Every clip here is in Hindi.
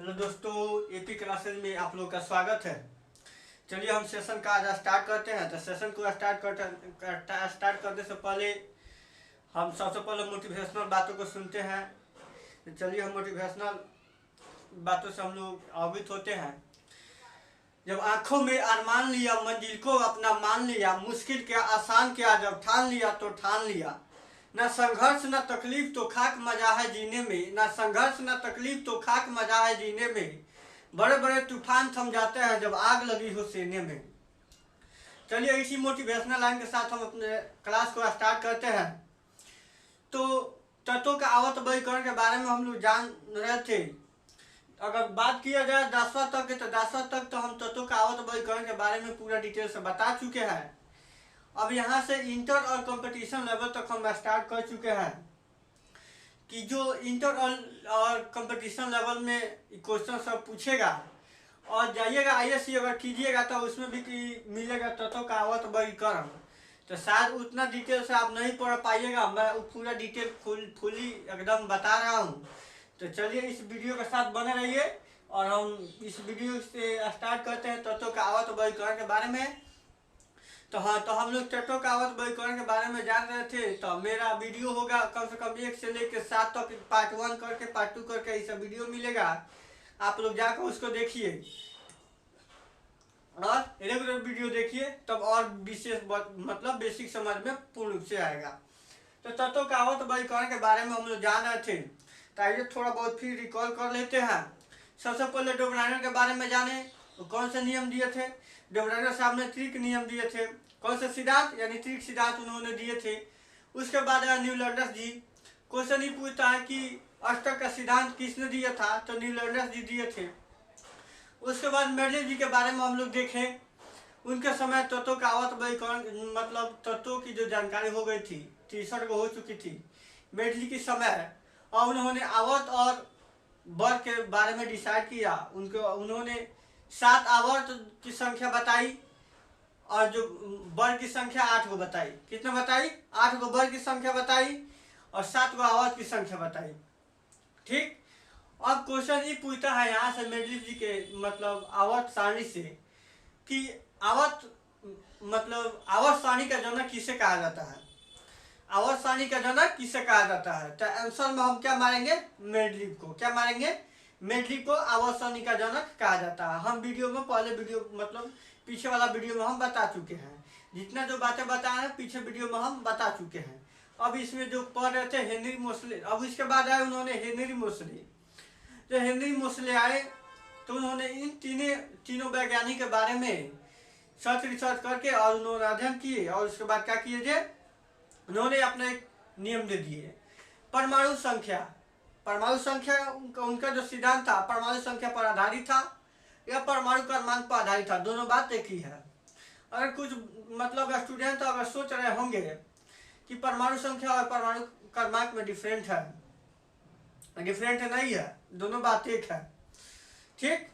हेलो दोस्तों, एपी क्लासेज में आप लोग का स्वागत है। चलिए हम सेशन का आज स्टार्ट करते हैं। तो सेशन को स्टार्ट करने से पहले हम सबसे पहले मोटिवेशनल बातों को सुनते हैं। तो चलिए हम मोटिवेशनल बातों से हम लोग अवगत होते हैं। जब आंखों में अरमान लिया, मंजिल को अपना मान लिया, मुश्किल क्या आसान क्या जब ठान लिया तो ठान लिया। न संघर्ष न तकलीफ तो खाक मजा है जीने में, न संघर्ष न तकलीफ तो खाक मजा है जीने में। बड़े बड़े तूफान थम जाते हैं जब आग लगी हो सीने में। चलिए इसी मोटिवेशनल लाइन के साथ हम अपने क्लास को स्टार्ट करते हैं। तो तत्वों का आवत वर्गीकरण के बारे में हम लोग जान रहे थे। अगर बात किया जाए 10वां तक के, तो 10वां तक तो हम तत्वों का आवत वर्गीकरण के बारे में पूरा डिटेल से बता चुके हैं। अब यहाँ से इंटर और कंपटीशन लेवल तक हम स्टार्ट कर चुके हैं कि जो इंटर और कंपटीशन लेवल में क्वेश्चन सब पूछेगा और जाइएगा आईएससी अगर कीजिएगा तो उसमें भी मिलेगा तत्वों का आवत वर्गीकरण। तो शायद उतना डिटेल से आप नहीं पढ़ पाइएगा, मैं पूरा डिटेल फुली एकदम बता रहा हूँ। तो चलिए इस वीडियो के साथ बने रहिए और हम इस वीडियो से स्टार्ट करते हैं तत्वों का आवत वर्गीकरण के बारे में। तो हम लोग तत्वों का आवत वर्गीकरण के बारे में जान रहे थे। तो मेरा वीडियो होगा कम से कम 1 से लेकर 7 तक, पार्ट 1 करके पार्ट 2 करके ये सब वीडियो मिलेगा। आप लोग जाकर उसको देखिए और रेगुलर वीडियो देखिए, तब और विशेष मतलब बेसिक समझ में पूर्ण रूप से आएगा। तो तत्वों का आवत वर्गीकरण के बारे में हम लोग जान रहे थे। तो आइए थोड़ा बहुत फिर रिकॉल कर लेते हैं। सबसे पहले डोब्राइनर के बारे में जाने, तो कौन से नियम दिए थे। डोब्राइनर साहब ने त्रिक नियम दिए थे। कौन से सिद्धांत यानी त्रिक सिद्धांत उन्होंने दिए थे। उसके बाद न्यूलैंडस जी। क्वेश्चन ही पूछता है कि अष्टक का सिद्धांत किसने दिया था, तो न्यूलैंडस जी दिए थे। उसके बाद मेंडलीव जी के बारे में हम लोग देखें। उनके समय तत्वों का आवत वर्गीकरण मतलब तत्वों की जो जानकारी हो गई थी 63 को हो चुकी थी मेंडलीव के समय, और उन्होंने आवत और वर्ग के बारे में डिसाइड किया। उन्होंने 7 आवर्त की संख्या बताई और जो वर्ग की संख्या 8 को बताई। कितना बताई? 8 को वर्ग की संख्या बताई और 7 को आवर्त की संख्या बताई। ठीक। अब क्वेश्चन ये पूछता है यहाँ से मेंडलीव जी के मतलब आवर्त सारणी से कि आवर्त मतलब आवर्त सारणी का जनक किसे कहा जाता है। आवर्त सारणी का जनक किसे कहा जाता है? तो आंसर में हम क्या मारेंगे? मेंडलीव को। क्या मारेंगे? मेंडलीव को आवर्त सारणी का जनक कहा जाता है। हम वीडियो में पहले वीडियो मतलब पीछे वाला वीडियो में हम बता चुके हैं। जितना जो बातें बताए हैं पीछे वीडियो में हम बता चुके हैं। अब इसमें जो पढ़ रहे थे हेनरी मोसले, अब इसके बाद आए उन्होंने हेनरी मोसले। जो हेनरी मोसले आए तो उन्होंने इन तीनों वैज्ञानिक के बारे में रिसर्च करके और उन्होंने अध्ययन किए और उसके बाद क्या किए थे, उन्होंने अपना एक नियम दे दिए। परमाणु संख्या उनका जो सिद्धांत था परमाणु संख्या पर आधारित था या परमाणु क्रमांक पर आधारित था, दोनों बात एक ही है। अगर कुछ मतलब स्टूडेंट अगर सोच रहे होंगे कि परमाणु संख्या और परमाणु क्रमांक में डिफरेंट नहीं है, दोनों बात एक है। ठीक।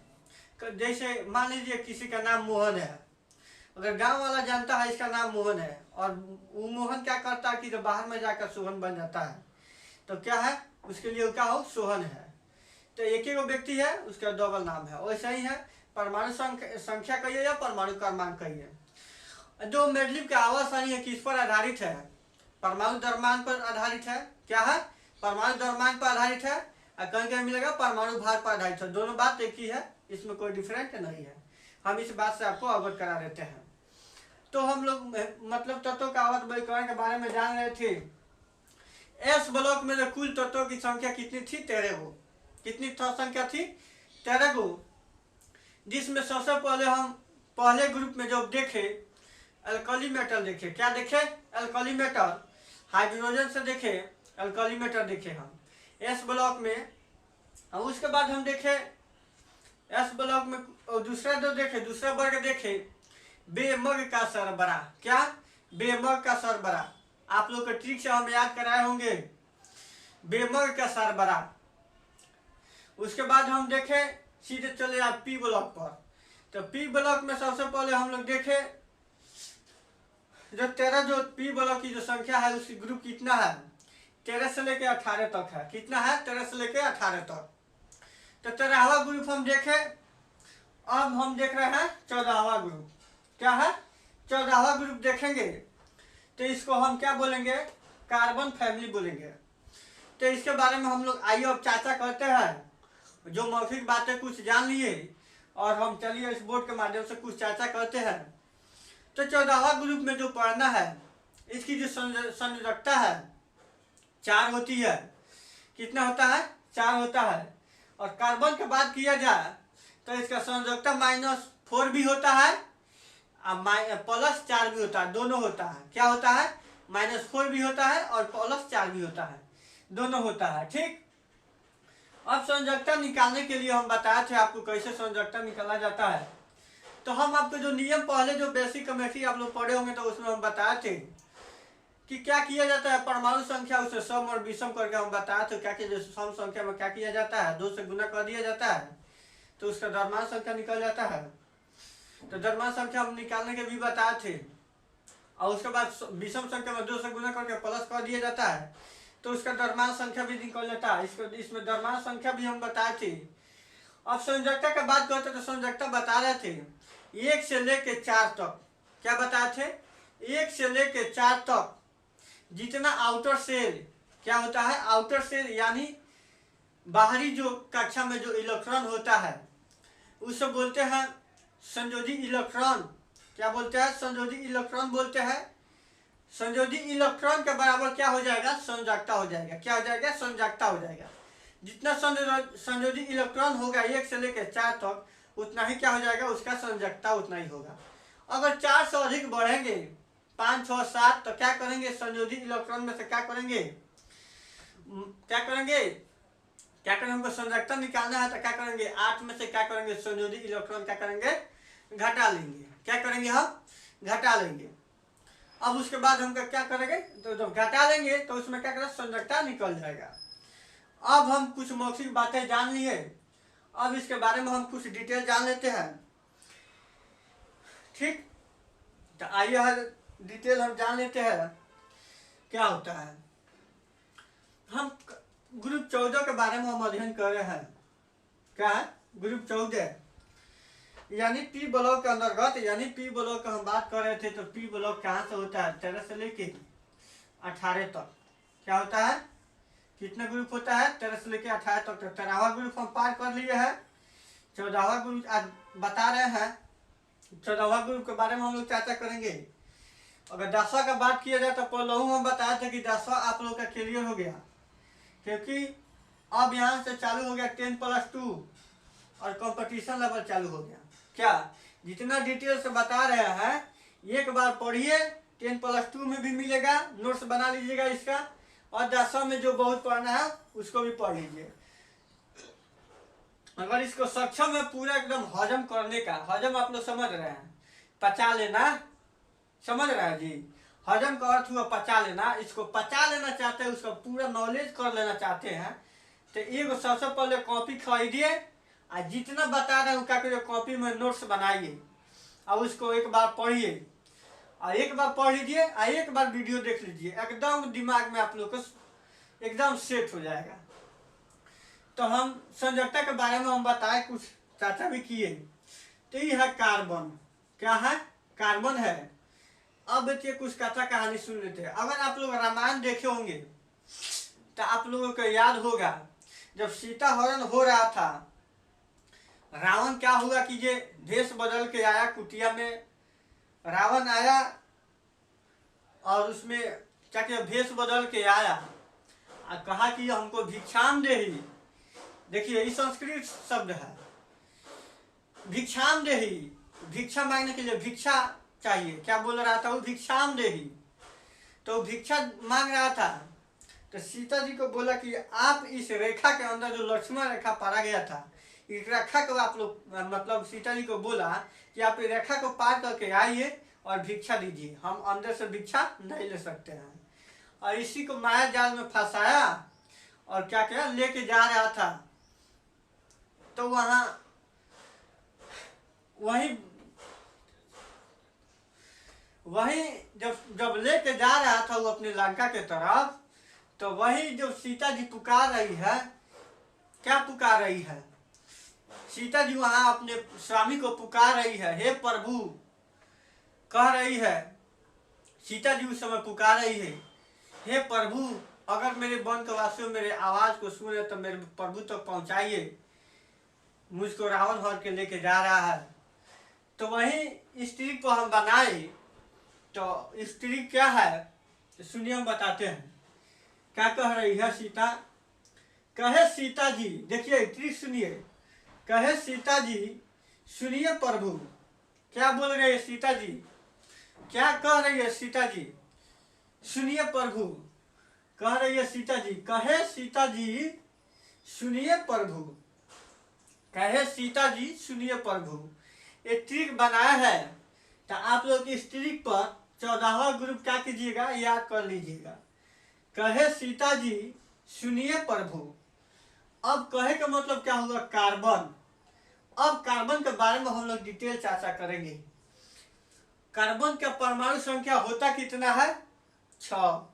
जैसे मान लीजिए किसी का नाम मोहन है, अगर गांव वाला जानता है इसका नाम मोहन है और वो मोहन क्या करता है कि जब बाहर में जाकर सोहन बन जाता है, तो क्या है उसके लिए क्या हो? सोहन है। तो एक ही व्यक्ति है उसका डबल नाम है। वैसा ही है परमाणु संख्या कहिए या परमाणु क्रमांक कहिए। जो मेंडलीव का आवर्त सारणी है किस पर आधारित है? परमाणु द्रव्यमान पर आधारित है। क्या है? परमाणु द्रव्यमान पर आधारित है। और कहीं कहीं मिलेगा परमाणु भार पर आधारित है। दोनों बात एक ही है, इसमें कोई डिफरेंट नहीं है। हम इस बात से आपको अवगत करा देते हैं। तो हम लोग मतलब तत्वों का आवत वर्गीकरण के बारे में जान रहे थे। एस ब्लॉक में जो कुल तत्वों की संख्या कितनी थी? 13 गो। कितनी संख्या थी? 13 गो। जिसमें सबसे पहले हम पहले ग्रुप में जब देखे अल्कली मेटल देखे। क्या देखे? Alkali metal. हाइड्रोजन से देखे अल्कली मेटल देखे हम एस ब्लॉक में। और उसके बाद हम देखे एस ब्लॉक में और दूसरा जो देखे दूसरा वर्ग देखे बेमग का सरबरा। क्या? बेमग का सरबरा। आप लोग के ट्रिक से हम याद कराए होंगे बेमग का सरबरा। उसके बाद हम देखे सीधे चले आप पी ब्लॉक पर। तो पी ब्लॉक में सबसे पहले हम लोग देखे जो 13 जो पी ब्लॉक की जो संख्या है उसकी ग्रुप कितना है? 13 से लेकर 18 तक है। कितना है? 13 से लेकर 18 तक। तो 13वां ग्रुप हम देखे। अब हम देख रहे हैं 14वां ग्रुप। क्या है? 14वां ग्रुप देखेंगे तो इसको हम क्या बोलेंगे? कार्बन फैमिली बोलेंगे। तो इसके बारे में हम लोग आइए अब चर्चा करते हैं। जो मौखिक बातें कुछ जान लिए और हम चलिए इस बोर्ड के माध्यम से कुछ चर्चा करते हैं। तो 14वां ग्रुप में जो पढ़ना है, इसकी जो संयोजकता है 4 होती है। कितना होता है? 4 होता है। और कार्बन की बात किया जाए तो इसका संयोजकता -4 भी होता है और +4 भी होता है, दोनों होता है। क्या होता है? -4 भी होता है और +4 भी होता है, दोनों होता है। ठीक। अब संयोजकता निकालने के लिए हम बताए थे आपको कैसे संयोजकता निकाला जाता है। तो हम आपको जो नियम पहले जो बेसिक केमिस्ट्री आप लोग पढ़े होंगे तो उसमें हम बताए थे कि क्या किया जाता है। परमाणु संख्या उसे सम और विषम करके हम बताए थे क्या कि सम संख्या में क्या किया जाता है, 2 से गुना कर दिया जाता है तो उसका द्रव्यमान संख्या निकल जाता है। तो द्रव्यमान संख्या हम निकालने के भी बताए थे। और उसके बाद विषम संख्या में 2 से गुना करके प्लस कर दिया जाता है तो उसका द्रव्यमान संख्या भी निकल जाता है। इसमें द्रव्यमान संख्या भी हम बताए थे। अब संयोजकता की बात करते तो संयोजकता बता रहे थे 1 से लेके 4 तक। क्या बताए थे? 1 से लेके 4 तक जितना आउटर सेल, क्या होता है? आउटर सेल यानी बाहरी जो कक्षा में जो इलेक्ट्रॉन होता है उसे बोलते हैं संयोजी इलेक्ट्रॉन। क्या बोलते हैं? संयोजी इलेक्ट्रॉन बोलते हैं। संयोजी इलेक्ट्रॉन के बराबर क्या हो जाएगा? संयोजकता हो जाएगा। क्या हो जाएगा? संयोजकता हो जाएगा। जितना संयोजी इलेक्ट्रॉन होगा 1 से लेकर 4 तक उतना ही क्या हो जाएगा? उसका संयोजकता उतना ही होगा। अगर 4 से अधिक बढ़ेंगे 5, 6, 7 तो क्या करेंगे? संयोजी इलेक्ट्रॉन में से क्या करेंगे? हमको संयोजकता निकालना है तो क्या करेंगे? 8 में से क्या करेंगे? संयोजी इलेक्ट्रॉन क्या करेंगे? घटा लेंगे। क्या करेंगे? हम घटा लेंगे। अब उसके बाद हम क्या करेंगे? तो जब घटा लेंगे तो उसमें क्या करेंगे? संयोजकता निकल जाएगा। अब हम कुछ मौखिक बातें जान लिए। अब इसके बारे में हम कुछ डिटेल जान लेते हैं। ठीक। तो आइए हर डिटेल हम जान लेते हैं क्या होता है। हम ग्रुप 14 के बारे में हम अध्ययन कर रहे हैं। क्या है? ग्रुप 14 यानी पी ब्लॉक के अंतर्गत, यानी पी ब्लॉक का हम बात कर रहे थे। तो पी ब्लॉक कहाँ से होता है? 13 से लेके 18 तक। क्या होता है? कितने ग्रुप होता है? 13 से लेके 18 तक। तो 13वां ग्रुप हम पार कर लिए हैं। 14वां ग्रुप आज बता रहे हैं। 14वां ग्रुप के बारे में हम लोग चर्चा करेंगे। अगर 10वां का बात किया जाए तो पहले हम बताए थे कि 10वां आप लोग का क्लियर हो गया, क्योंकि अब यहाँ से चालू हो गया 10+2 और कंपटीशन लेवल चालू हो गया। क्या? जितना डिटेल से बता रहे हैं एक बार पढ़िए, 10+2 में भी मिलेगा, नोट्स बना लीजिएगा इसका। और 10वां में जो बहुत पढ़ना है उसको भी पढ़ लीजिए। अगर इसको सक्षम है पूरा एकदम हजम करने का, हजम आप लोग समझ रहे हैं, पचा लेना, समझ रहे हैं जी? हजम का अर्थ हुआ पचा लेना। इसको पचा लेना चाहते हैं, उसका पूरा नॉलेज कर लेना चाहते हैं तो एक सबसे पहले कॉपी खरीदिए और जितना बता रहे हैं क्या करिए? कॉपी में नोट्स बनाइए और उसको एक बार पढ़िए और एक बार पढ़ लीजिए और एक बार वीडियो देख लीजिए, एकदम दिमाग में आप लोग को एकदम सेट हो जाएगा। तो हम संयोजकता के बारे में हम बताए, कुछ चर्चा भी किए। तो ये है कार्बन। क्या है? कार्बन है। अब देखिए कुछ कथा कहानी सुन लेते हैं। अगर आप लोग रामायण देखे होंगे तो आप लोगों को याद होगा जब सीता हरण हो रहा था, रावण क्या हुआ कि ये भेष बदल के आया कुटिया में। रावण आया और उसमें क्या किया? भेष बदल के आया और कहा कि हमको भिक्षाम देही। देखिए ये संस्कृत शब्द है, भिक्षाम देही। भिक्षा मांगने के लिए भिक्षा चाहिए। क्या बोल रहा था वो? भिक्षाम देही। तो भिक्षा मांग रहा था तो सीता जी को बोला कि आप इस रेखा के अंदर जो लक्ष्मण रेखा पारा गया था, इस रेखा को आप लोग, मतलब सीता जी को बोला कि आप इस रेखा को पार करके आइए और भिक्षा दीजिए, हम अंदर से भिक्षा नहीं ले सकते हैं। और इसी को माया जाल में फंसाया और क्या किया? लेके जा रहा था। तो वही जब लेके जा रहा था वो अपनी लंका के तरफ, तो वही जो सीता जी पुकार रही है, क्या पुकार रही है? सीता जी वहां अपने स्वामी को पुकार रही है, हे प्रभु कह रही है। सीता जी उस समय पुकार रही है, हे प्रभु अगर मेरे वन के वासियों मेरे आवाज को सुने तो मेरे प्रभु तक पहुंचाइए, मुझको रावण हर के लेके जा रहा है। तो वही स्त्री को हम बनाए, तो स्त्री क्या है सुनिए हम बताते हैं। क्या कह रही है सीता? कहे सीता जी, देखिए स्त्री सुनिए, कहे सीता जी सुनिए प्रभु। क्या बोल रही है सीता जी? क्या कह रही है सीता जी? सुनिए प्रभु कह रही है सीता जी। कहे सीता जी सुनिए प्रभु, कहे सीता जी सुनिए प्रभु। ये ट्रिक बनाया है, तो आप लोग इस ट्रिक पर 14वां ग्रुप क्या कीजिएगा, याद कर लीजिएगा। कहे सीता जी सुनिए प्रभु। अब कहे का मतलब क्या होगा? कार्बन। अब कार्बन के बारे में हम लोग डिटेल चर्चा करेंगे। कार्बन का परमाणु संख्या होता कितना है? 6।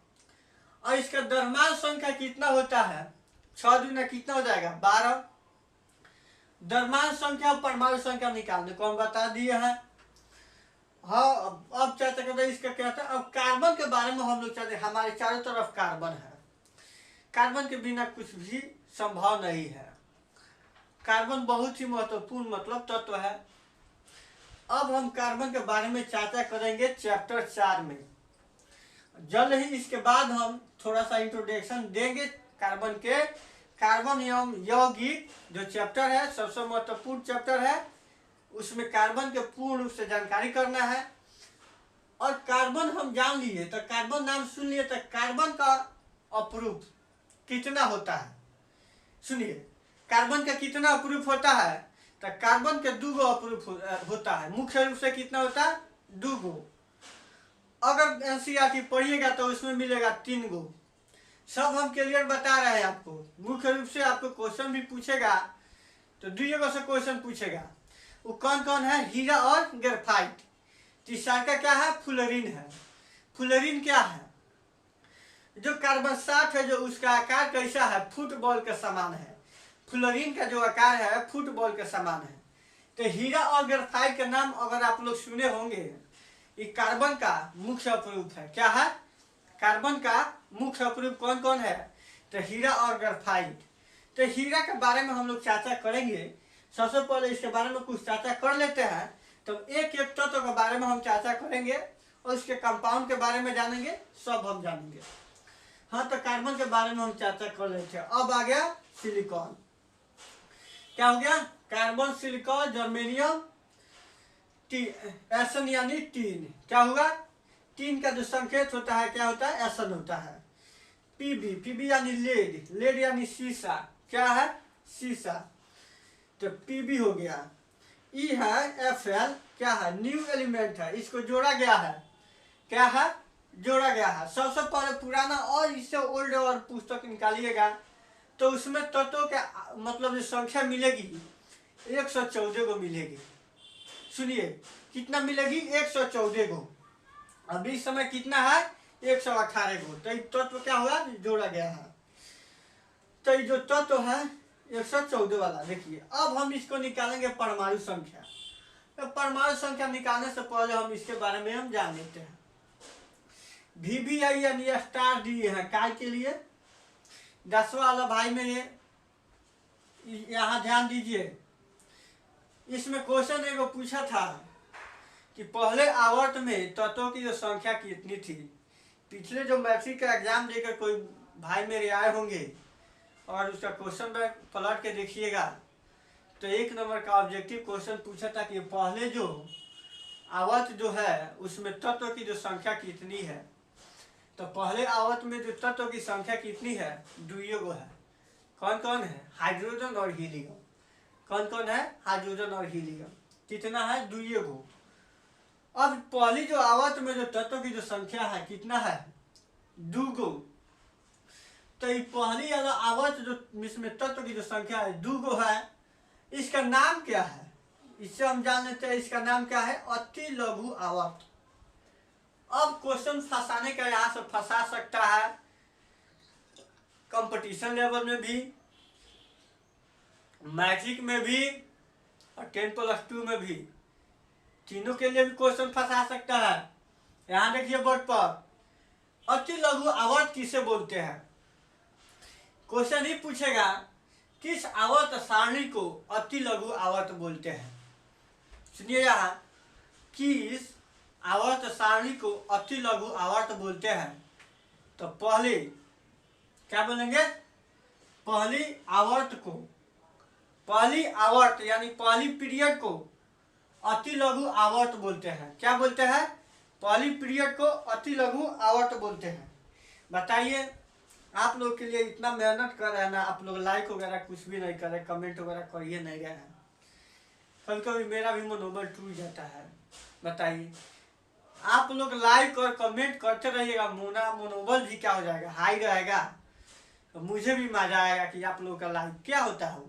और इसका द्रव्यमान संख्या कितना होता है? 6 दूना कितना हो जाएगा? 12। द्रव्यमान संख्या और परमाणु संख्या निकालने को हम बता दिए हैं। हाँ, अब चर्चा करते हैं इसका क्या था। अब कार्बन के बारे में हम लोग चाहते हैं। हमारे चारों तरफ कार्बन है, कार्बन के बिना कुछ भी संभव नहीं है। कार्बन बहुत ही महत्वपूर्ण मतलब तत्व है। अब हम कार्बन के बारे में चर्चा करेंगे चैप्टर 4 में। जल्द ही इसके बाद हम थोड़ा सा इंट्रोडक्शन देंगे कार्बन के। कार्बन एवं यौगिक जो चैप्टर है, सबसे महत्वपूर्ण चैप्टर है, उसमें कार्बन के पूर्ण रूप से जानकारी करना है। और कार्बन हम जान लिए, तो कार्बन नाम सुन लिए, तो कार्बन का अपरूप कितना होता है? सुनिए, कार्बन का कितना अपरूप होता है? तो कार्बन के 2 अपरूप होता है। मुख्य रूप से कितना होता है? 2। अगर एनसीईआरटी पढ़िएगा तो उसमें मिलेगा 3। सब हम क्लियर बता रहे हैं आपको। मुख्य रूप से आपको क्वेश्चन भी पूछेगा तो 2 से क्वेश्चन पूछेगा। वो कौन कौन है? हीरा और ग्रेफाइट। तीसरा का क्या है? फ्लोरीन है। फ्लोरीन क्या है? जो कार्बन 60 है, जो उसका आकार कैसा है? फुटबॉल के समान है। फ्लोरीन का जो आकार है फुटबॉल के समान है। तो हीरा और ग्रेफाइट का नाम अगर आप लोग सुने होंगे, ये कार्बन का मुख्य अपरूप है। क्या है? कार्बन का मुख्य अपरूप कौन कौन है? तो हीरा और ग्रेफाइट। तो हीरा के बारे में हम लोग चर्चा करेंगे। सबसे पहले इसके बारे में कुछ चर्चा कर लेते हैं, तो एक एक तत्व के बारे में हम चर्चा करेंगे और उसके कंपाउंड के बारे में जानेंगे, सब हम जानेंगे। हाँ, तो कार्बन के बारे में हम चर्चा कर रहे थे। अब आ गया सिलिकॉन। क्या हो गया? कार्बन, सिलिकॉन, जर्मेनियम, एसन यानी टीन। क्या होगा? टीन का जो संकेत होता है क्या होता है? एसन होता है। पीबी, पीबी यानी लेड, लेड यानी शीशा। क्या है? शीशा। तो पीबी हो गया। ई है एफएल, क्या है? न्यू एलिमेंट है, इसको जोड़ा गया है। क्या है? जोड़ा गया है। सबसे पहले पुराना और इससे ओल्ड और पुस्तक निकालिएगा तो उसमें तत्वों के मतलब जो संख्या मिलेगी 114 को मिलेगी। सुनिए, कितना मिलेगी? 114 को। अभी इस समय कितना है? 118 को। तो तत्व क्या हुआ? जोड़ा गया है। तो ये जो तत्व है 114 वाला, देखिए अब हम इसको निकालेंगे परमाणु संख्या। तो परमाणु संख्या निकालने से पहले हम इसके बारे में हम जान लेते हैं। VBI यानी स्टार दिए हैं काय के लिए? 10वां वाला भाई मेरे यहाँ ध्यान दीजिए। इसमें क्वेश्चन एगो पूछा था कि पहले आवर्त में तत्वों की जो संख्या कितनी थी। पिछले जो मैट्रिक का एग्जाम देकर कोई भाई मेरे आए होंगे और उसका क्वेश्चन बैंक पलट के देखिएगा तो 1 नंबर का ऑब्जेक्टिव क्वेश्चन पूछा था कि पहले जो आवर्त जो है उसमें तत्व की जो संख्या कितनी है। तो पहले आवर्त में जो तत्व की संख्या कितनी है? 2 है। कौन कौन है? हाइड्रोजन और हीलियम। कौन कौन है? हाइड्रोजन और हीलियम। कितना है? 2। अब पहली जो आवर्त में जो तत्व की जो संख्या है कितना है? 2। तो ये पहली वाला आवर्त जो इसमें तत्व की जो संख्या है 2 है, इसका नाम क्या है? इससे हम जान लेते हैं इसका नाम क्या है? अति लघु आवर्त। अब क्वेश्चन फंसाने का यहाँ से फंसा सकता है कंपटीशन लेवल में भी, मैट्रिक में भी और 10+2 में भी, तीनों के लिए भी क्वेश्चन फंसा सकता है। यहाँ देखिए बोर्ड पर, अति लघु आवर्त किसे बोलते हैं। क्वेश्चन ही पूछेगा किस आवर्त सारणी को अति लघु आवर्त बोलते हैं। सुनिए यहाँ, किस आवर्त सारणी को अति लघु आवर्त बोलते हैं। तो पहली क्या बोलेंगे, पहली आवर्त को, पहली आवर्त यानी पहली पीरियड को अति लघु आवर्त बोलते हैं। क्या बोलते हैं, पहली पीरियड को अति लघु आवर्त बोलते हैं। बताइए, आप लोग के लिए इतना मेहनत कर रहे हैं ना, आप लोग लाइक वगैरह कुछ भी नहीं कर रहे, कमेंट वगैरह करिए नहीं रहे हैं। कभी कभी मेरा भी मनोबल टूट जाता है। बताइए, आप लोग लाइक और कमेंट करते रहिएगा, मनोबल भी क्या हो जाएगा, हाई रहेगा। तो मुझे भी मजा आएगा कि आप लोगों का लाइक क्या होता है,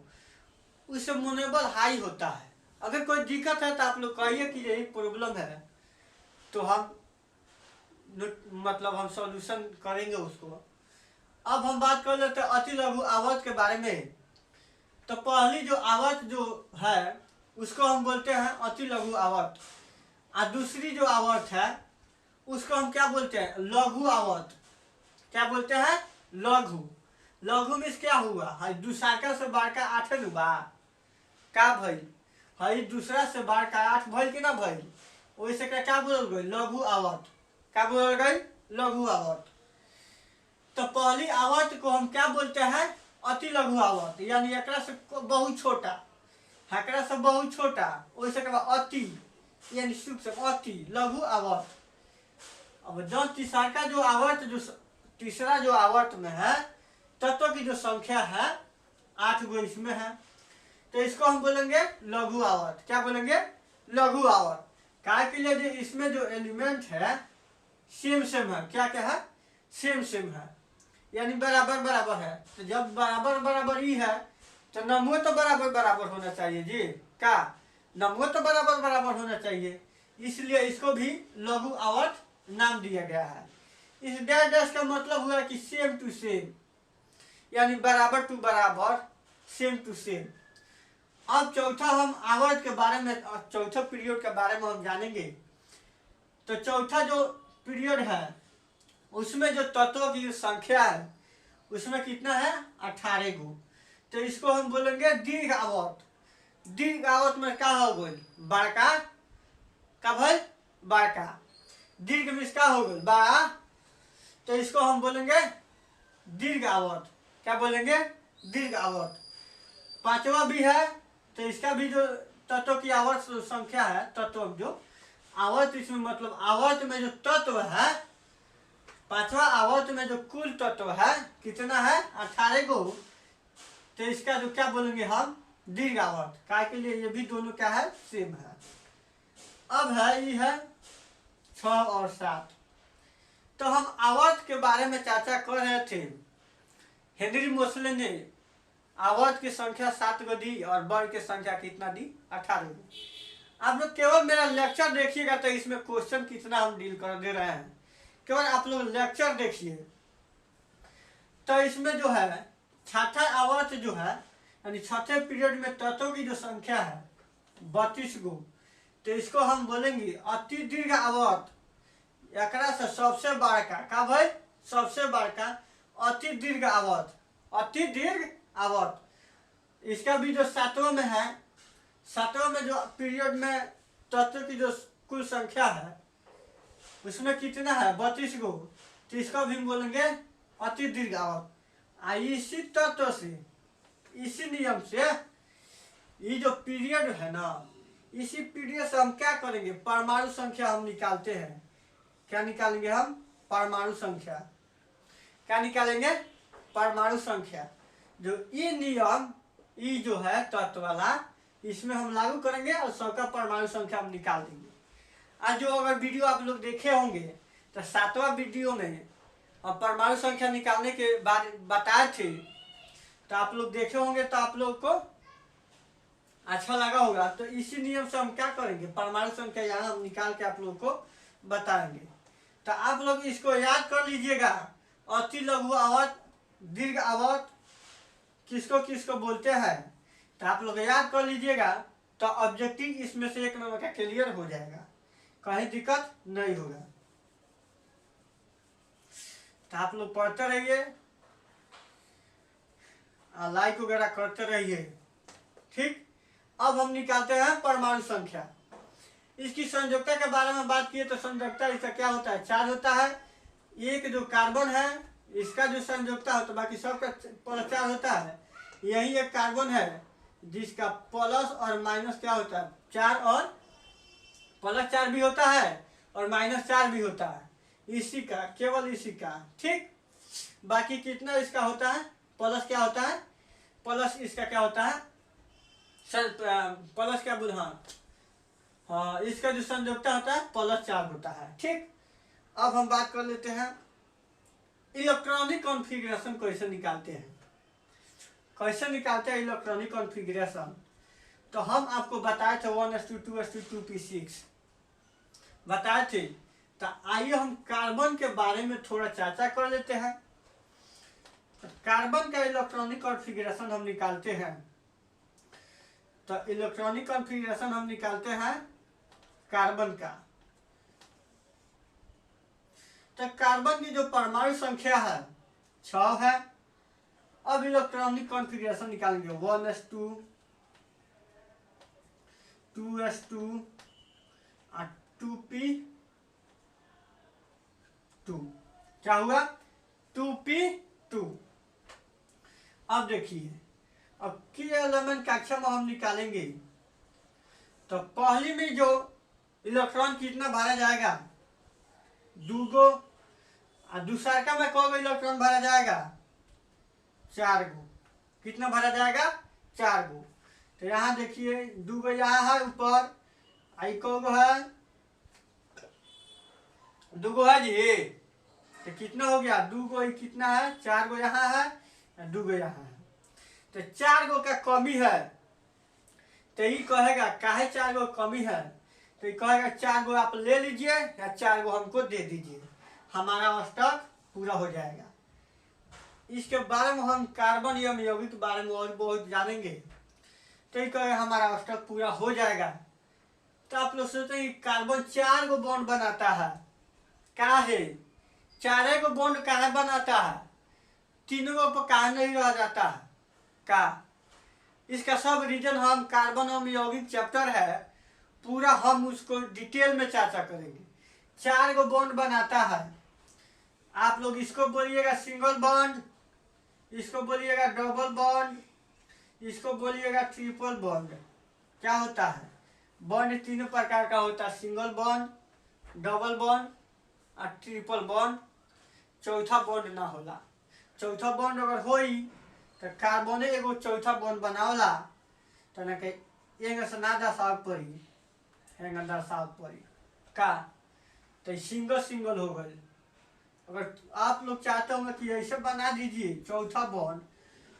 उससे मनोबल हाई होता है। अगर कोई दिक्कत है तो आप लोग कहिए कि यही प्रॉब्लम है, तो हम मतलब हम सॉल्यूशन करेंगे उसको। अब हम बात कर लेते हैं अति लघु आवर्त के बारे में। तो पहली जो आवर्त जो है उसको हम बोलते हैं अति लघु आवर्त, और दूसरी जो आवर्त है उसको हम क्या बोलते हैं, लघु आवर्त। क्या बोलते हैं, लघु। लघु में क्या हुआ, हई दूसरा से बड़का 8 बा का भइल, हई दूसरा से बड़का 8 भइल कि ना भइल, वैसे क्या बोलल गई, लघु आवर्त। क्या बोलल गई, लघु आवर्त। तो पहली आवर्त को हम क्या बोलते हैं, अति लघु आवर्त, यानी एकरा से बहुत छोटा, एकरा से बहुत छोटा, वैसे के बाद अति यानी सूक्ष्म, अति लघु आवर्त। अब जो तीसरा जो आवर्त, जो तीसरा जो आवर्त में है तत्व की जो संख्या है 8 गो इसमें है, तो इसको हम बोलेंगे लघु आवर्त। क्या बोलेंगे, लघु आवर्त। काय के लिए, जो इसमें जो एलिमेंट है सेम सेम है। क्या क्या है, सेम सेम है, यानी बराबर बराबर है। तो जब बराबर बराबर ही है तो नंबर तो बराबर बराबर होना चाहिए जी, का नंबर तो बराबर बराबर होना चाहिए, इसलिए इसको भी लघु आवर्त नाम दिया गया है। इस डैश डैश का मतलब हुआ कि सेम टू सेम, यानी बराबर टू बराबर, सेम टू सेम। अब चौथा हम आवर्त के बारे में, चौथा पीरियड के बारे में हम जानेंगे। तो चौथा जो पीरियड है उसमें जो तत्वों की संख्या है उसमें कितना है, 18 गो। तो इसको हम बोलेंगे दीर्घ आवर्त। दीर्घ आवर्त में क्या हो गई, बड़का का भाई, बड़का। दीर्घ में क्या हो गई, बड़ा। तो इसको हम बोलेंगे दीर्घ आवर्त। क्या बोलेंगे, दीर्घ आवर्त। पांचवा भी है, तो इसका भी जो तत्व की आवर्त संख्या है, तत्व जो आवर्त, इसमें मतलब आवर्त में जो तत्व है, पांचवा आवर्त में जो कुल तत्व है कितना है, 18 गो। तो इसका जो क्या बोलेंगे हम, दीर्घ आवर्त। काय के लिए, ये भी दोनों क्या है, सेम है। अब है ये है 6 और 7। तो हम आवर्त के बारे में चर्चा कर रहे थे। हेनरी मोसले ने आवर्त की संख्या 7 गो दी और वर्ग की संख्या कितना दी, 18 गो। आप लोग केवल मेरा लेक्चर देखिएगा तो इसमें क्वेश्चन कितना हम डील कर दे रहे हैं, केवल आप लोग लेक्चर देखिए। तो इसमें जो है छठा आवर्त जो है, यानी छठे पीरियड में तत्वों की जो संख्या है 32 गो। तो इसको हम बोलेंगे अति दीर्घ आवर्त। एकरा से सबसे बड़का का भाई, सबसे बड़का अति दीर्घ आवर्त, अति दीर्घ आवर्त। इसका भी जो 7वां में है, 7वां में जो पीरियड में तत्व की जो कुल संख्या है उसमें कितना है, 32 गो। तो इसको भी बोलेंगे अति दीर्घ आवर्त। इसी तत्व से, इसी नियम से ये जो पीरियड है ना, इसी पीरियड से हम क्या करेंगे, परमाणु संख्या हम निकालते हैं। क्या निकालेंगे हम, परमाणु संख्या। क्या निकालेंगे, परमाणु संख्या। जो ये नियम, ये जो है तत्व वाला, इसमें हम लागू करेंगे और सबका परमाणु संख्या हम निकाल देंगे। आज जो अगर वीडियो आप लोग देखे होंगे तो 7वां वीडियो में और परमाणु संख्या निकालने के बारे बताए थे, तो आप लोग देखे होंगे, तो आप लोग को अच्छा लगा होगा। तो इसी नियम से हम क्या करेंगे, परमाणु संख्या यहाँ हम निकाल के आप लोग को बताएंगे। तो आप लोग इसको याद कर लीजिएगा, अति लघु आवर्त, दीर्घ आवर्त किसको किसको बोलते हैं, तो आप लोग याद कर लीजिएगा, तो ऑब्जेक्टिव इसमें से एक नंबर का क्लियर हो जाएगा, कहीं दिक्कत नहीं होगा। तो आप लोग पढ़ते रहिए, लाइक वगैरह करते रहिए, ठीक। अब हम निकालते हैं परमाणु संख्या। इसकी संयोजकता के बारे में बात किए तो संयोजकता इसका क्या होता है, 4 होता है। एक जो कार्बन है इसका जो संयोजकता होता है, बाकी सबका +4 होता है। यही एक कार्बन है जिसका प्लस और माइनस क्या होता है, 4 और +4 भी होता है और -4 भी होता है, इसी का, केवल इसी का, ठीक। बाकी कितना इसका होता है, प्लस क्या होता है, प्लस इसका क्या होता है, प्लस क्या बुधान, हाँ, इसका जो संयोजकता होता है +4 होता है, ठीक। अब हम बात कर लेते हैं इलेक्ट्रॉनिक कॉन्फ़िगरेशन कैसे निकालते हैं, कैसे निकालते हैं इलेक्ट्रॉनिक कॉन्फ़िगरेशन। तो हम आपको बताए थे 1:2:2p6 बताए थे। तो आइए हम कार्बन के बारे में थोड़ा चर्चा कर लेते हैं। तो कार्बन का इलेक्ट्रॉनिक कॉन्फ़िगरेशन हम निकालते हैं। तो इलेक्ट्रॉनिक कॉन्फ़िगरेशन हम निकालते हैं कार्बन का। तो कार्बन की जो परमाणु संख्या है 6 है। अब इलेक्ट्रॉनिक कॉन्फ़िगरेशन निकालेंगे 1s2 2s2 और 2p2। क्या हुआ, 2p2। अब देखिए, अब की एलिमेंट कक्षा में हम निकालेंगे तो पहली में जो इलेक्ट्रॉन कितना भरा जाएगा, 2 गो, और दूसरा का में कौन इलेक्ट्रॉन भरा जाएगा, 4 गो। कितना भरा जाएगा, 4 गो। तो यहाँ देखिए 2 गो यहाँ है ऊपर, आई को गो है, 2 गो है जी। तो कितना हो गया, 2 गो कितना है, 4 गो यहाँ है, 2 गो यहाँ है। तो 4 गो का कमी है, तो ये कहेगा काहे 4 गो कमी है, तो ये कहेगा 4 गो आप ले लीजिए या 4 गो हमको दे दीजिए, हमारा स्टॉक पूरा हो जाएगा। इसके बारे में हम कार्बन यौगिक के बारे में और बहुत जानेंगे। तो ये कहेगा हमारा स्टॉक पूरा हो जाएगा। तो आप लोग सोचते हैं कार्बन 4 गो बॉन्ड बनाता है, क्या है, 4 गो बॉन्ड कहाँ बनाता है, 3 गो पर कहाँ नहीं रह जाता है का। इसका सब रीजन हम कार्बन यौगिक चैप्टर है पूरा, हम उसको डिटेल में चर्चा करेंगे। 4 गो बॉन्ड बनाता है। आप लोग इसको बोलिएगा सिंगल बॉन्ड, इसको बोलिएगा डबल बॉन्ड, इसको बोलिएगा ट्रिपल बॉन्ड। क्या होता है, बॉन्ड 3 प्रकार का होता है, सिंगल बॉन्ड, डबल बॉन्ड और ट्रिपल बॉन्ड। चौथा बॉन्ड ना होला। चौथा बॉन्ड अगर होई तो कार्बन एगो चौथा बॉन्ड बनावला, तो ना के एंग से ना दर्शाव पड़ी, एंग दर्शाव पड़ी का, तो सिंगल सिंगल हो गई। अगर आप लोग चाहते होंगे कि ऐसे बना दीजिए चौथा बॉन्ड,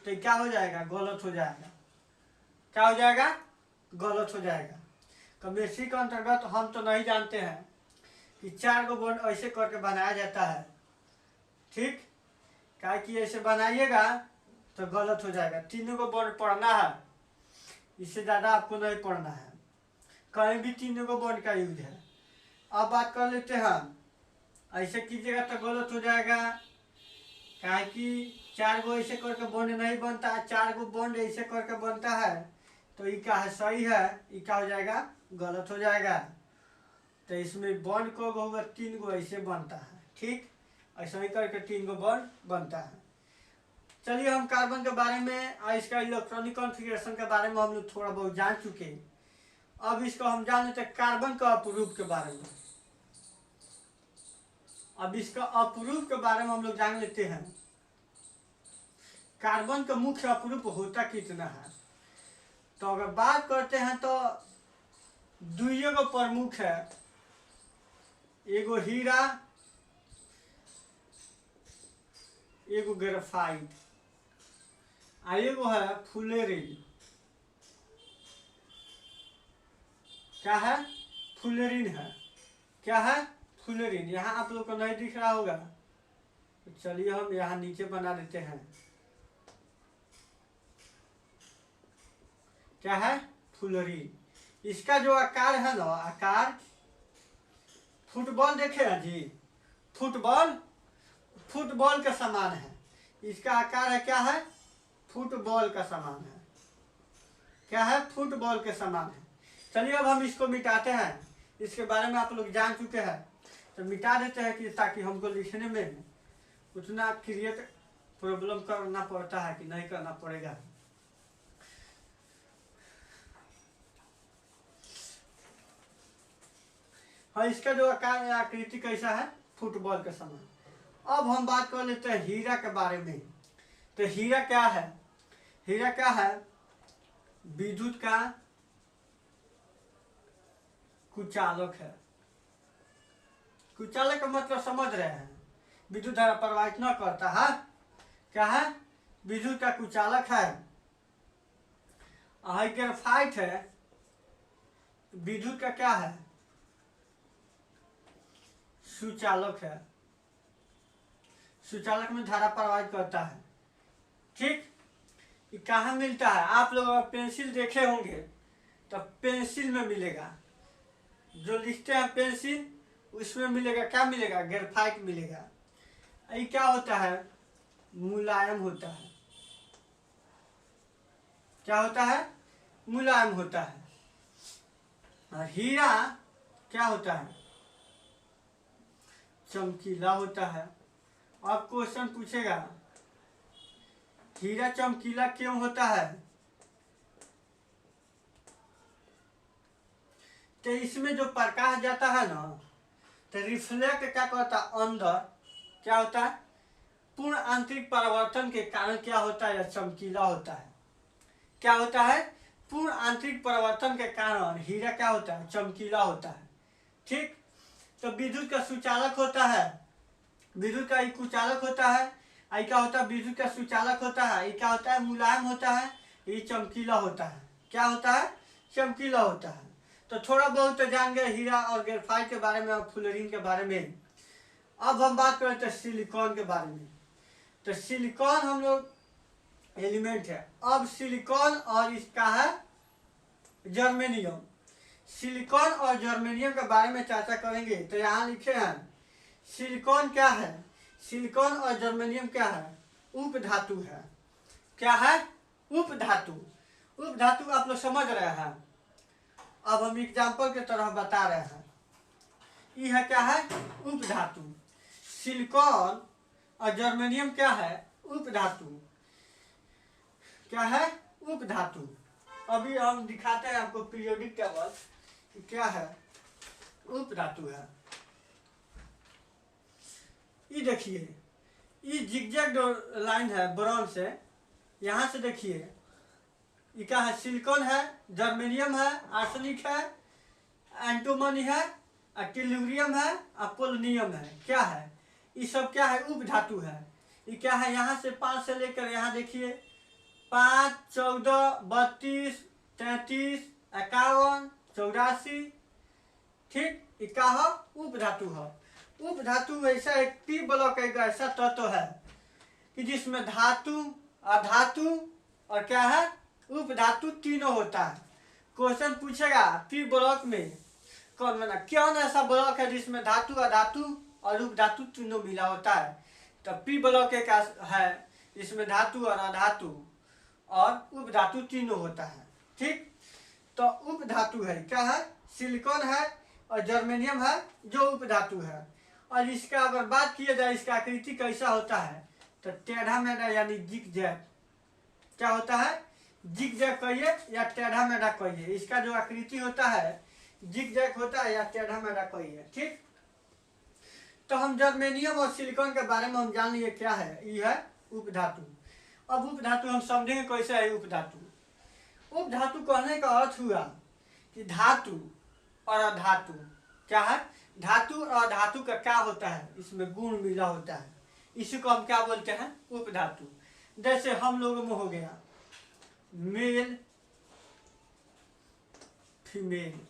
तो क्या हो जाएगा, गलत हो जाएगा। क्या हो जाएगा, गलत हो जाएगा। केमिस्ट्री के अंतर्गत हम तो नहीं जानते हैं कि 4 गो बॉन्ड ऐसे करके बनाया जाता है, ठीक। क्या कि ऐसे बनाइएगा तो गलत हो जाएगा। 3 गो बॉन्ड पढ़ना है, इससे ज़्यादा आपको नहीं पढ़ना है, कहीं भी 3 गो बॉन्ड का यूज है। अब बात कर लेते हैं हम, ऐसे कीजिएगा तो गलत हो जाएगा, क्या कि 4 गो ऐसे करके बॉन्ड नहीं बनता है, 4 गो बॉन्ड ऐसे करके बनता है, तो ये क्या है, सही है, ये क्या हो जाएगा, गलत हो जाएगा। तो इसमें बॉन्ड को होगा 3 गो ऐसे बनता है, ठीक। ऐसा ही करके 3 गो बॉन्ड बनता है। चलिए हम कार्बन के बारे में और इसका इलेक्ट्रॉनिक कॉन्फ़िगरेशन के बारे में हम लोग थोड़ा बहुत जान चुके हैं। अब इसको हम जान लेते हैं कार्बन का अपरूप के बारे में। अब इसका अपरूप के बारे में हम लोग जान लेते हैं। कार्बन का मुख्य अपरूप होता कितना है, तो अगर बात करते हैं तो 2 गो प्रमुख है, एगो हीरा, एगो ग्रेफाइट, और एगो है फुलेरिन। क्या है, फुलेरिन है। क्या है, फुलेरिन। यहाँ आप लोग को नहीं दिख रहा होगा, तो चलिए हम यहाँ नीचे बना देते हैं। क्या है, फ्लोरीन। इसका जो आकार है ना, आकार फुटबॉल देखे हैं जी, फुटबॉल फुटबॉल के समान है। इसका आकार है क्या है, फुटबॉल का समान है। क्या है, फुटबॉल के समान है। चलिए अब हम इसको मिटाते हैं। इसके बारे में आप लोग जान चुके हैं, तो मिटा देते हैं कि ताकि हमको लिखने में उतना क्रिएट प्रॉब्लम करना पड़ता है कि नहीं करना पड़ेगा। हाँ, इसका जो आकार आकृति कैसा है, फुटबॉल के समान। अब हम बात कर लेते हैं हीरा के बारे में। तो हीरा क्या है, हीरा क्या है, विद्युत का कुचालक है। कुचालक का मतलब समझ रहे हैं, विद्युत धारा प्रवाहित न करता है। क्या है, विद्युत का कुचालक है। ग्रेफाइट है, विद्युत का क्या है, सुचालक है। सुचालक में धारा प्रवाहित करता है। ठीक, ये कहाँ मिलता है, आप लोग अगर पेंसिल देखे होंगे तो पेंसिल में मिलेगा, जो लिखते हैं पेंसिल उसमें मिलेगा। क्या मिलेगा, ग्रेफाइट मिलेगा। ये क्या होता है, मुलायम होता है। क्या होता है, मुलायम होता है। और हीरा क्या होता है, चमकीला होता है। अब क्वेश्चन पूछेगा, हीरा चमकीला क्यों होता है, तो इसमें जो प्रकाश जाता है ना, तो रिफ्लेक्ट क्या करता है अंदर, क्या होता है, पूर्ण आंतरिक परिवर्तन के कारण क्या होता है, चमकीला होता है। क्या होता है, पूर्ण आंतरिक परिवर्तन के कारण हीरा क्या होता है, चमकीला होता है। ठीक, तो विद्युत का सुचालक होता है, विद्युत का कुचालक होता है। आई क्या होता है, विद्युत का सुचालक होता है। ये क्या होता है, मुलायम होता है। ये चमकीला होता है। क्या होता है, चमकीला होता है। तो थोड़ा बहुत तो जान गए हीरा और ग्रेफाइट के बारे में और फ्लोरीन के बारे में। अब हम बात करते हैं सिलिकॉन के बारे में। तो सिलिकॉन हम लोग एलिमेंट है। अब सिलिकॉन और इसका है जर्मेनियम। सिलिकॉन और जर्मेनियम के बारे में चर्चा करेंगे। तो यहाँ लिखे हैं, सिलिकॉन क्या है, सिलिकॉन और जर्मेनियम क्या है, उप धातु है। क्या है, उप धातु। उप धातु आप लोग समझ रहे हैं। अब हम एग्जाम्पल के तरह बता रहे हैं। ये है क्या है, उप धातु। सिलिकॉन और जर्मेनियम क्या है, उप धातु। क्या है, उप धातु। अभी हम दिखाते हैं आपको पीरियोडिक टेबल कि क्या है, उप धातु है। ये देखिए, ये जिगजैग लाइन है ब्रॉन्ज से, यहाँ से देखिए ये क्या है, सिलिकॉन है, जर्मेनियम है, आर्सेनिक है, एंटीमनी है, टेल्यूरियम है, पोलोनियम है। क्या है, ये सब क्या है, उप धातु है। ये क्या है, यहाँ से 5 से लेकर यहाँ देखिए 5, 14, 32, 33, 51, 84। ठीक, ये क्या है, उप धातु है। उप धातु ऐसा एक पी ब्लॉक एक ऐसा तत्व है कि जिसमें धातु, अधातु और क्या है, उप धातु तीनों होता है। क्वेश्चन पूछेगा पी ब्लॉक में कौन बना, कौन ऐसा ब्लॉक है जिसमें धातु, अधातु और उप धातु तीनों मिला होता है। तो पी ब्लॉक एक है जिसमें धातु और अधातु और उप धातु तीनों होता है। ठीक, तो उप धातु है, क्या है, सिलिकॉन है और जर्मेनियम है जो उप धातु है। और इसका अगर बात किया जाए, इसका आकृति कैसा होता है, तो टेढ़ा मेढ़ा यानी जिगजैग। क्या होता है, जिगजैग कहिए या टेढ़ा मेढ़ा कहिए। इसका जो आकृति होता है जिगजैग होता है या टेढ़ा मेढ़ा कहिए। ठीक, तो हम जर्मेनियम और सिलिकॉन के बारे में हम जान लिए क्या है, ये है उप धातु। अब उप धातु हम समझेंगे कैसे है उप धातु। उप धातु कहने का अर्थ हुआ कि धातु और अधातु। क्या है, धातु और धातु का क्या होता है, इसमें गुण मिला होता है। इसी को हम क्या बोलते हैं, उप धातु। जैसे हम लोगों में हो गया मेल फीमेल,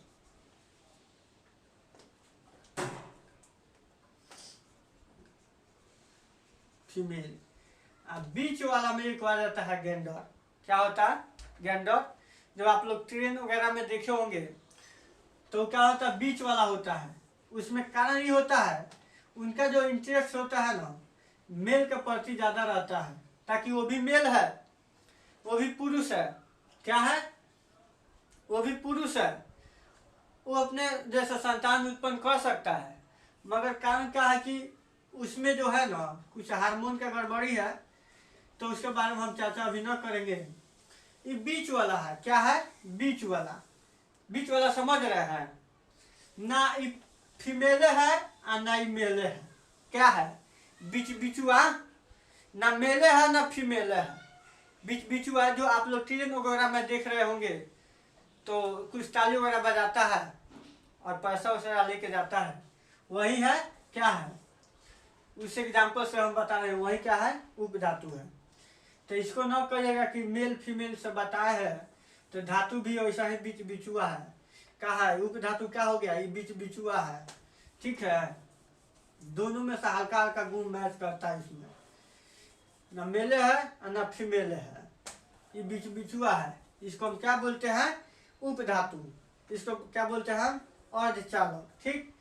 बीच वाला में एक आ जाता है गेंडर। क्या होता है, गेंडर। जब आप लोग ट्रेन वगैरह में देखे होंगे तो क्या होता है, बीच वाला होता है। उसमें कारण ये होता है उनका जो इंटरेस्ट होता है ना मेल के प्रति ज़्यादा रहता है, ताकि वो भी मेल है, वो भी पुरुष है, क्या है, वो भी पुरुष है, वो अपने जैसा संतान उत्पन्न कर सकता है। मगर कारण क्या है कि उसमें जो है ना कुछ हार्मोन का गड़बड़ी है, तो उसके बारे में हम चर्चा अभी न करेंगे। ये बीच वाला है, क्या है, बीच वाला। बीच वाला समझ रहे हैं ना, ये फीमेले है और ना ये मेले है, क्या है, बीच बिचुआ, ना मेले है ना फीमेले है, बीच बिचुआ। जो आप लोग ट्रेन वगैरह में देख रहे होंगे तो कुछ ताली वगैरह बजाता है और पैसा वैसा लेके जाता है, वही है, क्या है, उस एग्जाम्पल से हम बता रहे हैं, वही क्या है, उपधातु है। तो इसको न कहिएगा कि मेल फीमेल से बताए है, तो धातु भी वैसा ही बीच बिचुआ है। कहा है उपधातु क्या हो गया, ये बीच बिचुआ है, ठीक है। दोनों में से हल्का हल्का गुण मैच करता है, इसमें न मेले है और न फीमेल है, ये बीच बिचुआ है। इसको हम क्या बोलते हैं, उपधातु। इसको क्या बोलते हैं हम, अर्धचालक, ठीक।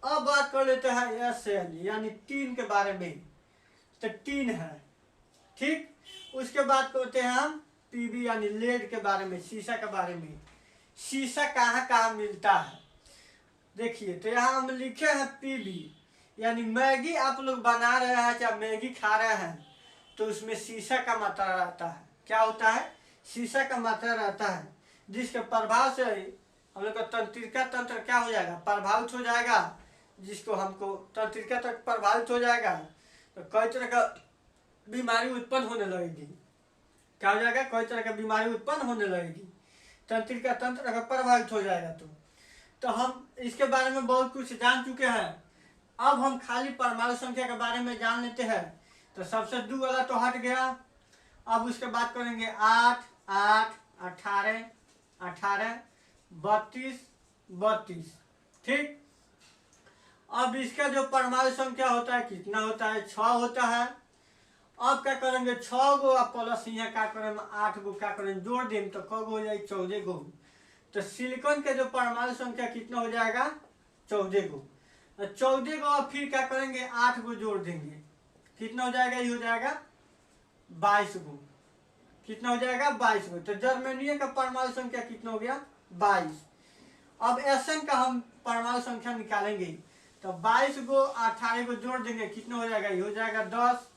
अब बात कर लेते हैं एसएन यानी टीन के बारे में। तो टीन है, ठीक। उसके बाद करते हैं हम पीबी यानी लेड के बारे में, शीशा के बारे में। शीशा कहाँ कहाँ मिलता है, देखिए। तो यहाँ हम लिखे हैं पीबी यानी मैगी आप लोग बना रहे हैं, चाहे मैगी खा रहे हैं, तो उसमें शीशा का मात्रा रहता है। क्या होता है, शीशा का मात्रा रहता है, जिसके प्रभाव से हम लोग का तंत्रिका तंत्र क्या हो जाएगा, प्रभावित हो जाएगा। जिसको हमको तंत्रिका तक प्रभावित हो जाएगा तो कई तरह का बीमारी उत्पन्न होने लगेगी। क्या हो जाएगा, कई तरह की बीमारी उत्पन्न होने लगेगी, तंत्रिका तंत्र अगर प्रभावित हो जाएगा तो हम इसके बारे में बहुत कुछ जान चुके हैं। अब हम खाली परमाणु संख्या के बारे में जान लेते हैं। तो सबसे 2 वाला तो हट गया। अब उसके बाद करेंगे 8, 8, 18, 18, 32, 32, ठीक। अब इसका जो परमाणु संख्या होता है कितना होता है, 6 होता है। अब क्या करेंगे, 6 गो आप प्लस यहाँ क्या करेंगे 8 गो क्या करेंगे जोड़ देंगे तो कब हो जाएगी 14 गो। तो सिलिकॉन के जो परमाणु संख्या कितना हो जाएगा 14 गो। 14 गो और फिर क्या करेंगे 8 गो जोड़ देंगे, कितना हो जाएगा, ये हो जाएगा 22 गो। कितना हो जाएगा 22 गो। तो जर्मेनियम का परमाणु संख्या कितना हो गया 22। अब एसएन का हम परमाणु संख्या निकालेंगे। तो 22 गो 18 गो जोड़ देंगे, कितना हो जाएगा, ये हो जाएगा 10,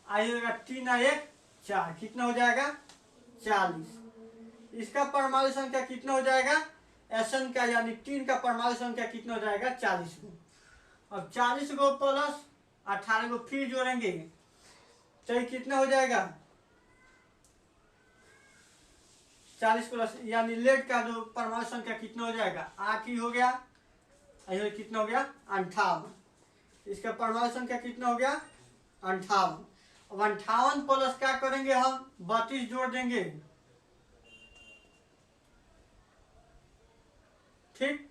आइएगा 3 और 1 4, कितना हो जाएगा 40। इसका परमाणु संख्या कितना हो जाएगा, एसएन का यानी 3 का परमाणु संख्या कितना हो जाएगा 40 गो। अब 40 गो प्लस 18 गो फिर जोड़ेंगे तो ये कितना हो जाएगा 40 प्लस यानी लेड का जो परमाणु संख्या कितना हो जाएगा 8 ही हो गया, कितना हो गया 58। इसका परमाणु संख्या कितना हो गया 58। अब 58 प्लस क्या करेंगे हम 32 जोड़ देंगे, ठीक।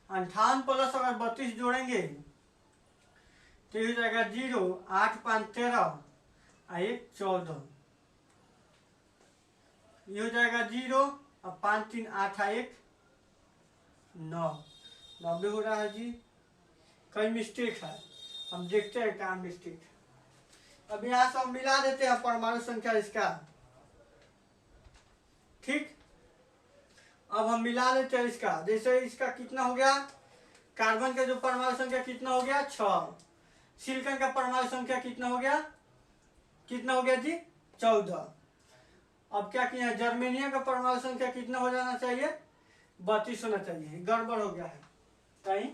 58 प्लस अगर 32 जोड़ेंगे तो हो जाएगा 0, 8 5 13 और 1 14, ये हो जाएगा 0 और 5 3 8 और 1 9, 90 हो रहा है जी। कई मिस्टेक है, हम देखते हैं क्या मिस्टेक है। अब यहाँ से हम मिला देते हैं परमाणु संख्या इसका, ठीक। अब हम मिला लेते हैं इसका। जैसे इसका कितना हो गया, कार्बन का जो परमाणु संख्या कितना हो गया 6, सिलिकॉन का परमाणु संख्या कितना हो गया जी 14। अब क्या किया, जर्मेनियम का परमाणु संख्या कितना हो जाना चाहिए 32 होना चाहिए, गड़बड़ हो गया है, कहीं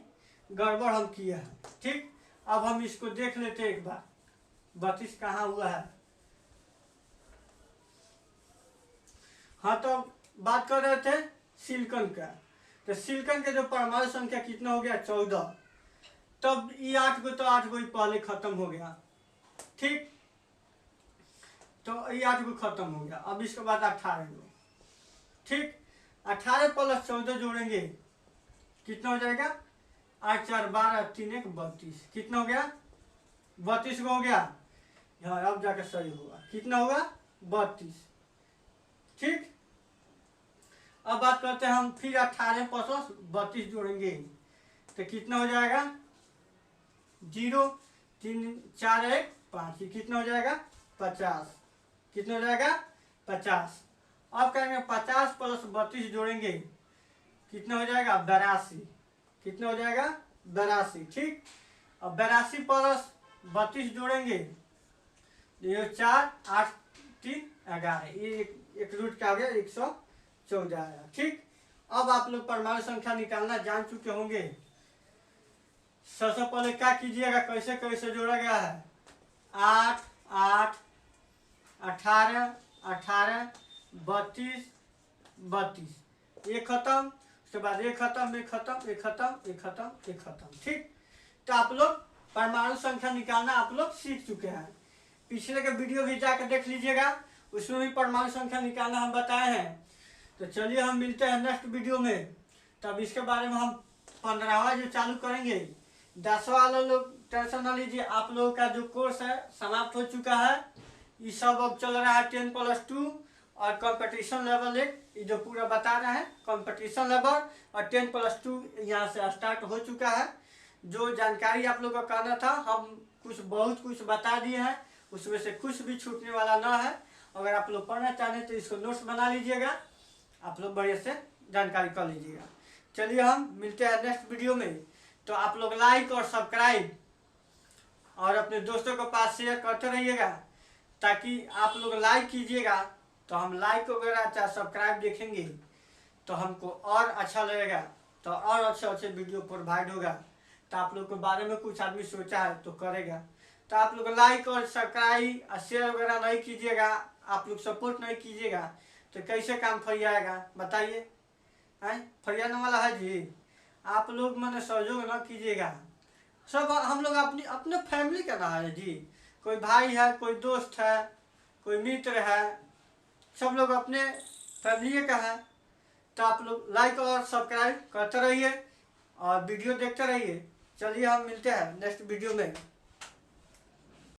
गड़बड़ हम किए हैं, ठीक। अब हम इसको देख लेते हैं एक बार 32 कहाँ हुआ है। हाँ, तो बात कर रहे थे सिलिकॉन का। तो सिलिकॉन के जो परमाणु संख्या कितना हो गया 14। तब ये 8 गो तो 8 गो पहले खत्म हो गया, ठीक। तो ये 8 गो खत्म हो गया। अब इसके बाद 18 गो, ठीक। 18 प्लस 14 जोड़ेंगे कितना हो जाएगा 8 4 12 3 1 32, कितना हो गया 32 गो हो गया। हाँ, अब जाकर सही होगा, कितना होगा 32। ठीक, अब बात करते हैं हम फिर 18 प्लस 32 जोड़ेंगे तो कितना हो जाएगा 0 3 4 1 5, ये कितना हो जाएगा 50। कितना हो जाएगा 50। अब करेंगे 50 प्लस 32 जोड़ेंगे कितना हो जाएगा 82। कितना हो जाएगा 82। ठीक, अब 82 प्लस 32 जोड़ेंगे ये 4 8 3 11, ये एक रूट का हो गया 114 आया। ठीक, अब आप लोग परमाणु संख्या निकालना जान चुके होंगे। सबसे पहले क्या कीजिएगा, कैसे कैसे जोड़ा गया है 8 8 18 18 32 32, ये खत्म, उसके बाद ये खत्म ये खत्म ये खत्म ये खत्म ये खत्म। ठीक, तो आप लोग परमाणु संख्या निकालना आप लोग सीख चुके हैं। पिछले के वीडियो भी जाकर देख लीजिएगा, उसमें भी परमाणु संख्या निकालना हम बताए हैं। तो चलिए हम मिलते हैं नेक्स्ट वीडियो में, तब इसके बारे में हम 15वां जो चालू करेंगे। 10वां वाले लोग टेंशन ना लीजिए, आप लोगों का जो कोर्स है समाप्त हो चुका है। ये सब अब चल रहा है 10+2 और कंपटीशन लेवल 1, ये जो पूरा बता रहे हैं कंपटीशन लेवल, और 10+2 यहाँ से स्टार्ट हो चुका है। जो जानकारी आप लोगों को कहना था हम बहुत कुछ बता दिए हैं, उसमें से कुछ भी छूटने वाला ना है। अगर आप लोग पढ़ना चाहते हैं तो इसको नोट्स बना लीजिएगा, आप लोग बढ़िया से जानकारी कर लीजिएगा। चलिए हम मिलते हैं नेक्स्ट वीडियो में। तो आप लोग लाइक और सब्सक्राइब और अपने दोस्तों के पास शेयर करते रहिएगा, ताकि आप लोग लाइक कीजिएगा तो हम लाइक वगैरह चाहे सब्सक्राइब देखेंगे तो हमको और अच्छा लगेगा, तो और अच्छे अच्छे वीडियो प्रोवाइड होगा। तो आप लोग के बारे में कुछ आदमी सोचा है तो करेगा। तो आप लोग लाइक और सब्सक्राइब और शेयर वगैरह नहीं कीजिएगा, आप लोग सपोर्ट नहीं कीजिएगा तो कैसे काम फरियाएगा बताइए? हैं, फरियाने वाला है जी? आप लोग मैंने सहयोग ना कीजिएगा। सब हम लोग अपने फैमिली का ना है जी, कोई भाई है, कोई दोस्त है, कोई मित्र है, सब लोग अपने फैमिली का है। तो आप लोग लाइक और सब्सक्राइब करते रहिए और वीडियो देखते रहिए। चलिए हम मिलते हैं नेक्स्ट वीडियो में।